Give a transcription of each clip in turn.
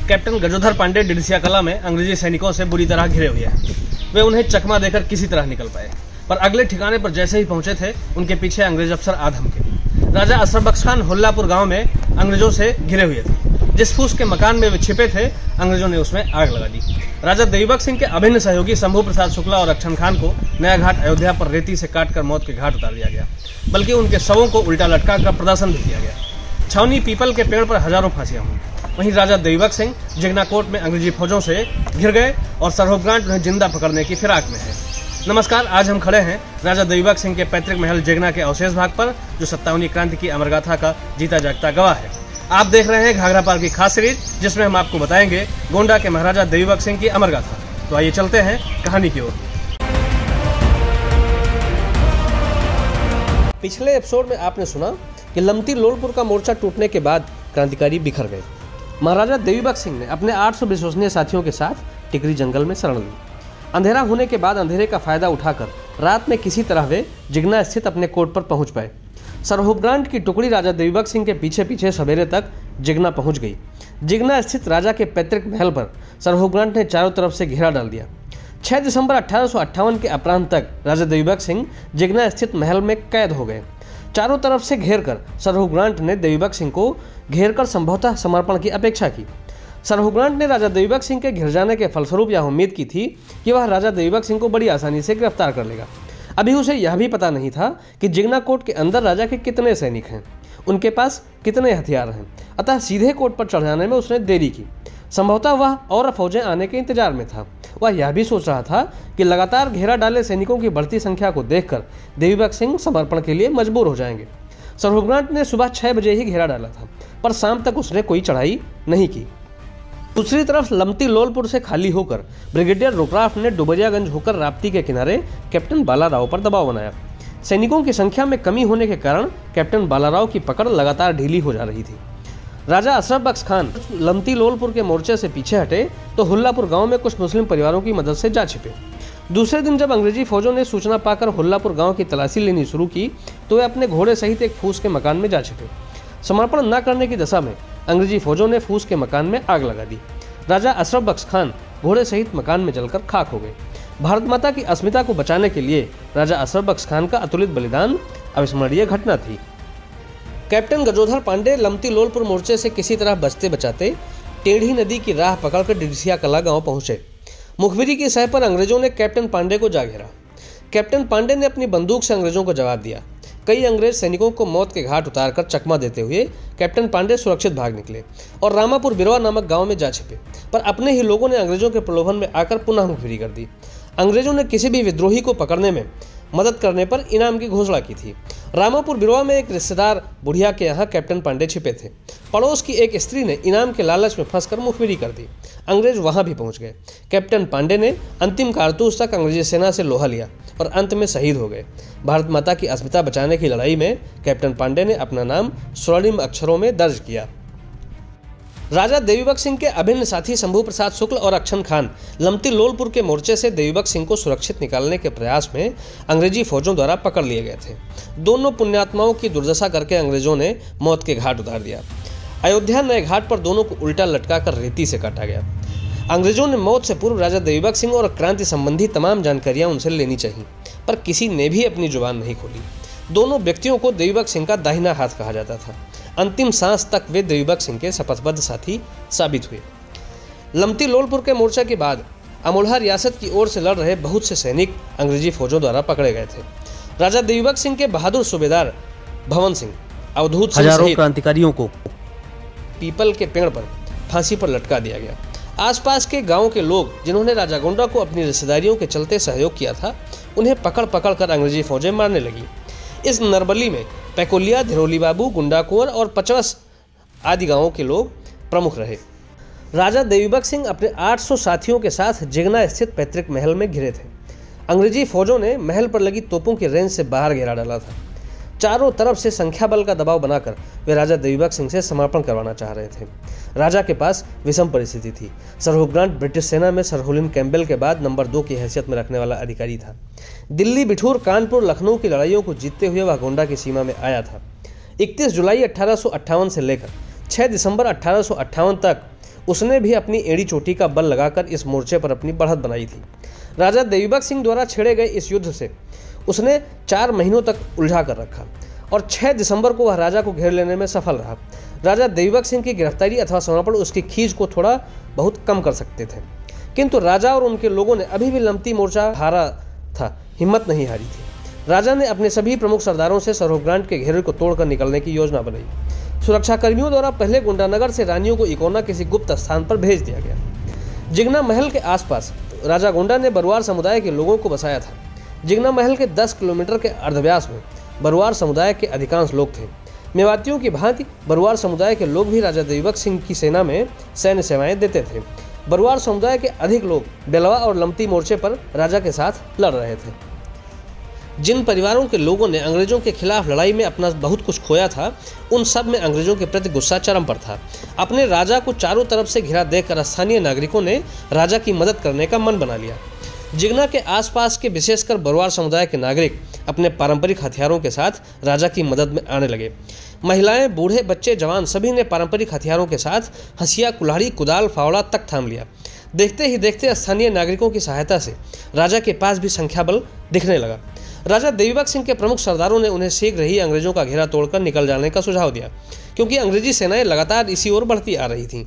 Captain Gajodhar Pandey डिडसिया कला में अंग्रेजी सैनिकों से बुरी तरह घिरे हुए हैं। वे उन्हें चकमा देकर किसी तरह निकल पाए, पर अगले ठिकाने पर जैसे ही पहुंचे थे उनके पीछे अंग्रेज अफसर आधम के। राजा अशरफ बख्श खान हुल्लापुर गांव में अंग्रेजों से घिरे हुए थे। जिस फूस के मकान में वे छिपे थे, अंग्रेजों ने उसमें आग लगा दी। राजा देवीबख्श सिंह के अभिन्न सहयोगी शंभू प्रसाद शुक्ला और अक्षन खान को नया घाट अयोध्या पर रेती से काटकर मौत के घाट उतार दिया गया, बल्कि उनके शवों को उल्टा लटका कर प्रदर्शन भी किया गया। छावनी पीपल के पेड़ पर हजारों फांसियां हुई। वहीं राजा देवीबख्श सिंह जिगना कोट में अंग्रेजी फौजों से घिर गए और सरहुफ ग्रांट उन्हें जिंदा पकड़ने की फिराक में है। नमस्कार, आज हम खड़े हैं राजा देवीबख्श सिंह के पैतृक महल जिगना के अवशेष भाग पर, जो 57वीं क्रांति की अमरगाथा का जीता जागता गवाह है। आप देख रहे हैं घाघरा पार की खास सीरीज, जिसमें हम आपको बताएंगे गोंडा के महाराजा देवीबख्श सिंह की अमरगाथा। तो आइए चलते हैं कहानी की ओर। पिछले एपिसोड में आपने सुना कि लमती लोलपुर का मोर्चा टूटने के बाद क्रांतिकारी बिखर गए। महाराजा देवीबख्श सिंह ने अपने 800 विश्वसनीय साथियों के साथ टिकरी जंगल में शरण ली। अंधेरा होने के बाद अंधेरे का फायदा उठाकर रात में किसी तरह वे जिगना स्थित अपने कोट पर पहुंच पाए। सरहुफ ग्रांट की टुकड़ी राजा देवीबख्श सिंह के पीछे पीछे सवेरे तक जिगना पहुंच गई। जिगना स्थित राजा के पैतृक महल पर सरहुफ ग्रांट ने चारों तरफ से घेरा डाल दिया। 6 दिसंबर 1858 के अपराह्न तक राजा देवीबख्श सिंह जिगना स्थित महल में कैद हो गए। चारों तरफ से घेरकर सरहुफ ग्रांट ने देवीबख्श सिंह को घेरकर संभवतः समर्पण की अपेक्षा की। सरहुफ ग्रांट ने राजा देवीबख्श सिंह के घिर जाने के फलस्वरूप यह उम्मीद की थी कि वह राजा देवीबख्श सिंह को बड़ी आसानी से गिरफ्तार कर लेगा। अभी उसे यह भी पता नहीं था कि जिगना कोट के अंदर राजा के कितने सैनिक हैं, उनके पास कितने हथियार हैं। अतः सीधे कोट पर चढ़ जाने में उसने देरी की। संभवतः वह और फौजें आने के इंतजार में था। वह यह भी सोच रहा था कि लगातार घेरा डाले सैनिकों की बढ़ती संख्या को देखकर देवीबख्श सिंह समर्पण के लिए मजबूर हो जाएंगे। सरहुफ ग्रांट ने सुबह 6 बजे ही घेरा डाला था, पर शाम तक उसने कोई चढ़ाई नहीं की। दूसरी तरफ लमती लोलपुर से खाली होकर ब्रिगेडियर रुकराफ ने डुबरियागंज होकर राप्ती के किनारे कैप्टन बालाराव पर दबाव बनाया। सैनिकों की संख्या में कमी होने के कारण कैप्टन बालाराव की पकड़ लगातार ढीली हो जा रही थी। राजा अशरफ बख्श खान लमती लोलपुर के मोर्चे से पीछे हटे तो हुल्लापुर गांव में कुछ मुस्लिम परिवारों की मदद से जा छिपे। दूसरे दिन जब अंग्रेजी फौजों ने सूचना पाकर हुल्लापुर गांव की तलाशी लेनी शुरू की तो वे अपने घोड़े सहित एक फूस के मकान में जा छिपे। समर्पण न करने की दशा में अंग्रेजी फौजों ने फूस के मकान में आग लगा दी। राजा अशरफ बख्श खान घोड़े सहित मकान में जलकर खाक हो गए। भारत माता की अस्मिता को बचाने के लिए राजा अशरफ बख्श खान का अतुलित बलिदान अविस्मरणीय घटना थी। कैप्टन गजोधर पांडे लमती लोलपुर मोर्चे से किसी तरह बचते बचाते टेढ़ी नदी की राह पकड़कर डिडसिया कला गांव पहुंचे। मुखबिरी की सह पर अंग्रेजों ने कैप्टन पांडे को जा घेरा। कैप्टन पांडे ने अपनी बंदूक से अंग्रेजों को जवाब दिया। कई अंग्रेज सैनिकों को मौत के घाट उतारकर चकमा देते हुए कैप्टन पांडे सुरक्षित भाग निकले और रामापुर बिरवा नामक गांव में जा छिपे, पर अपने ही लोगों ने अंग्रेजों के प्रलोभन में आकर पुनः मुखबिरी कर दी। अंग्रेजों ने किसी भी विद्रोही को पकड़ने में मदद करने पर इनाम की घोषणा की थी। रामापुर बिरवा में एक रिश्तेदार बुढ़िया के यहाँ कैप्टन पांडे छिपे थे। पड़ोस की एक स्त्री ने इनाम के लालच में फंसकर मुखबिरी कर दी। अंग्रेज वहां भी पहुंच गए। कैप्टन पांडे ने अंतिम कारतूस तक अंग्रेजी सेना से लोहा लिया और अंत में शहीद हो गए। भारत माता की अस्मिता बचाने की लड़ाई में कैप्टन पांडे ने अपना नाम स्वर्णिम अक्षरों में दर्ज किया। राजा देवीबख्श सिंह के अभिन्न साथी शंभू प्रसाद शुक्ल और अक्षन खान लमती लोलपुर के मोर्चे से देवीबख्श सिंह को सुरक्षित निकालने के प्रयास में अंग्रेजी फौजों द्वारा पकड़ लिए गए थे। दोनों पुण्यात्माओं की दुर्दशा करके अंग्रेजों ने मौत के घाट उतार दिया। अयोध्या नए घाट पर दोनों को उल्टा लटकाकर रेती से काटा गया। अंग्रेजों ने मौत से पूर्व राजा देवीबख्श सिंह और क्रांति संबंधी तमाम जानकारियां उनसे लेनी चाहिए, पर किसी ने भी अपनी जुबान नहीं खोली। दोनों व्यक्तियों को देवीबख्श सिंह का दाहिना हाथ कहा जाता था। अंतिम सांस तक वे देवीबख्श सिंह के शपथबद्ध साथी साबित हुए। लमती लोलपुर के मोर्चा के बाद अमोल्हा रियासत की ओर से लड़ रहे बहुत से सैनिक अंग्रेजी फौजों द्वारा पकड़े गए थे। राजा देवीबख्श सिंह के बहादुर सूबेदार भवन सिंह, अवधूत सिंह सहित क्रांतिकारियों को पीपल के पेड़ पर फांसी पर लटका दिया गया। आसपास के गांव के लोग जिन्होंने राजा गोंडा को अपनी रिश्तेदारियों के चलते सहयोग किया था, उन्हें पकड़ पकड़ कर अंग्रेजी फौजें मारने लगी। इस नरबली में पैकोलिया, धिरोली बाबू, गुंडा कुंवर और पचवस आदि गांवों के लोग प्रमुख रहे। राजा देवीबख्श सिंह अपने 800 साथियों के साथ जिगना स्थित पैतृक महल में घिरे थे। अंग्रेजी फौजों ने महल पर लगी तोपों की रेंज से बाहर घेरा डाला था। चारों तरफ से संख्या बल का दबाव बनाकर वे राजा देवीबख्श सिंह से समर्पण करवाना चाह रहे थे। राजा के पास विषम परिस्थिति थी। सरहुफ ग्रांट ब्रिटिश सेना में सर हुलिन कैम्पबेल के बाद नंबर 2 की हैसियत में रखने वाला अधिकारी था। दिल्ली, बिठूर, कानपुर, लखनऊ की लड़ाइयों को जीतते हुए वह गोंडा की सीमा में आया था। 31 जुलाई 1858 से लेकर 6 दिसंबर 1858 तक उसने भी अपनी एड़ी चोटी का बल लगाकर इस मोर्चे पर अपनी बढ़त बनाई थी। राजा देवीबख्श सिंह द्वारा छेड़े गए इस युद्ध से उसने 4 महीनों तक उलझा कर रखा और 6 दिसंबर को वह राजा को घेर लेने में सफल रहा। राजा देवीबख्श सिंह की गिरफ्तारी अथवा समर्पण उसकी खींच को थोड़ा बहुत कम कर सकते थे, किंतु राजा और उनके लोगों ने अभी भी लमती मोर्चा हारा था, हिम्मत नहीं हारी थी। राजा ने अपने सभी प्रमुख सरदारों से सरोग्रांट के घेरे को तोड़कर निकलने की योजना बनाई। सुरक्षाकर्मियों द्वारा पहले गोंडानगर से रानियों को इकोना किसी गुप्त स्थान पर भेज दिया गया। जिगना महल के आसपास राजा गोंडा ने बरुआर समुदाय के लोगों को बसाया था। जिगना महल के 10 किलोमीटर के अर्धव्यास में बरुआर समुदाय के अधिकांश लोग थे। मेवातियों की भांति बरुआर समुदाय के लोग भी राजा देवीबख्श सिंह की सेना में सैन्य सेवाएं देते थे। बरुआर समुदाय के अधिक लोग बेलवा और लमती मोर्चे पर राजा के साथ लड़ रहे थे। जिन परिवारों के लोगों ने अंग्रेजों के खिलाफ लड़ाई में अपना बहुत कुछ खोया था, उन सब में अंग्रेजों के प्रति गुस्सा चरम पर था। अपने राजा को चारों तरफ से घिरा देखकर स्थानीय नागरिकों ने राजा की मदद करने का मन बना लिया। जिगना के आसपास के विशेषकर बरुआर समुदाय के नागरिक अपने पारंपरिक हथियारों के साथ राजा की मदद में आने लगे। महिलाएं, बूढ़े, बच्चे, जवान सभी ने पारंपरिक हथियारों के साथ हंसिया, कुल्हाड़ी, कुदाल, फावड़ा तक थाम लिया। देखते ही देखते स्थानीय नागरिकों की सहायता से राजा के पास भी संख्या बल दिखने लगा। राजा देवीबख्श सिंह के प्रमुख सरदारों ने उन्हें शीघ्र ही अंग्रेजों का घेरा तोड़कर निकल जाने का सुझाव दिया, क्योंकि अंग्रेजी सेनाएं लगातार इसी ओर बढ़ती आ रही थीं।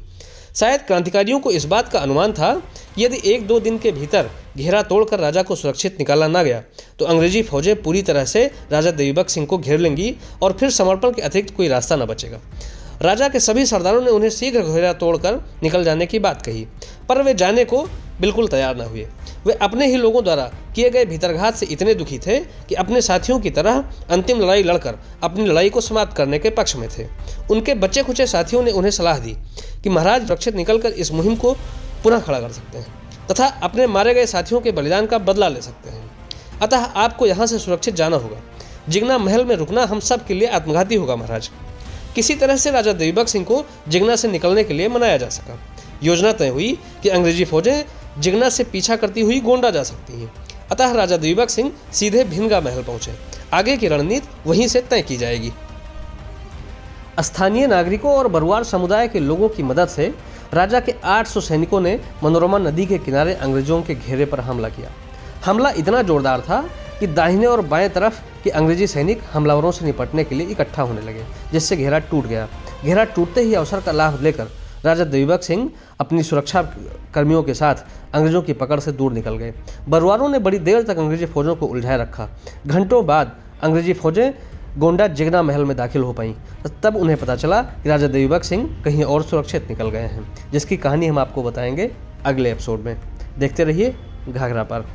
शायद क्रांतिकारियों को इस बात का अनुमान था कि यदि 1-2 दिन के भीतर घेरा तोड़कर राजा को सुरक्षित निकाला ना गया तो अंग्रेजी फौजें पूरी तरह से राजा देवीबख्श सिंह को घेर लेंगी और फिर समर्पण के अतिरिक्त कोई रास्ता न बचेगा। राजा के सभी सरदारों ने उन्हें शीघ्र घेरा तोड़कर निकल जाने की बात कही, पर वे जाने को बिल्कुल तैयार न हुए। वे अपने ही लोगों द्वारा किए गए भीतरघात से इतने दुखी थे कि अपने साथियों की तरह अंतिम लड़ाई लड़कर अपनी लड़ाई को समाप्त करने के पक्ष में थे। उनके बच्चे खुचे साथियों ने उन्हें सलाह दी कि महाराज सुरक्षित निकलकर इस मुहिम को पुनः खड़ा कर सकते हैं तथा अपने मारे गए साथियों के बलिदान का बदला ले सकते हैं। अतः आपको यहाँ से सुरक्षित जाना होगा। जिगना महल में रुकना हम सब के लिए आत्मघाती होगा महाराज। किसी तरह से राजा देवीबख्श सिंह को जिगना से निकलने के लिए मनाया जा सका। योजना तय हुई कि अंग्रेजी फौजें जिगना से पीछा करती हुई गोंडा जा सकती हैं। अतः राजा देवीबख्श सिंह सीधे भिनगा महल पहुंचे। आगे की रणनीति वहीं से तय की जाएगी। स्थानीय नागरिकों और बरुआर समुदाय के लोगों की मदद से राजा के 800 सैनिकों ने मनोरमा नदी के किनारे अंग्रेजों के घेरे पर हमला किया। हमला इतना जोरदार था कि दाहिने और बाएं तरफ के अंग्रेजी सैनिक हमलावरों से निपटने के लिए इकट्ठा होने लगे, जिससे घेरा टूट गया। घेरा टूटते ही अवसर का लाभ लेकर राजा देवीबख्श सिंह अपनी सुरक्षा कर्मियों के साथ अंग्रेजों की पकड़ से दूर निकल गए। बरुआरों ने बड़ी देर तक अंग्रेजी फौजों को उलझाए रखा। घंटों बाद अंग्रेजी फौजें गोंडा जिगना महल में दाखिल हो पाईं। तब उन्हें पता चला कि राजा देवीबख्श सिंह कहीं और सुरक्षित निकल गए हैं, जिसकी कहानी हम आपको बताएंगे अगले एपिसोड में। देखते रहिए घाघरा पर।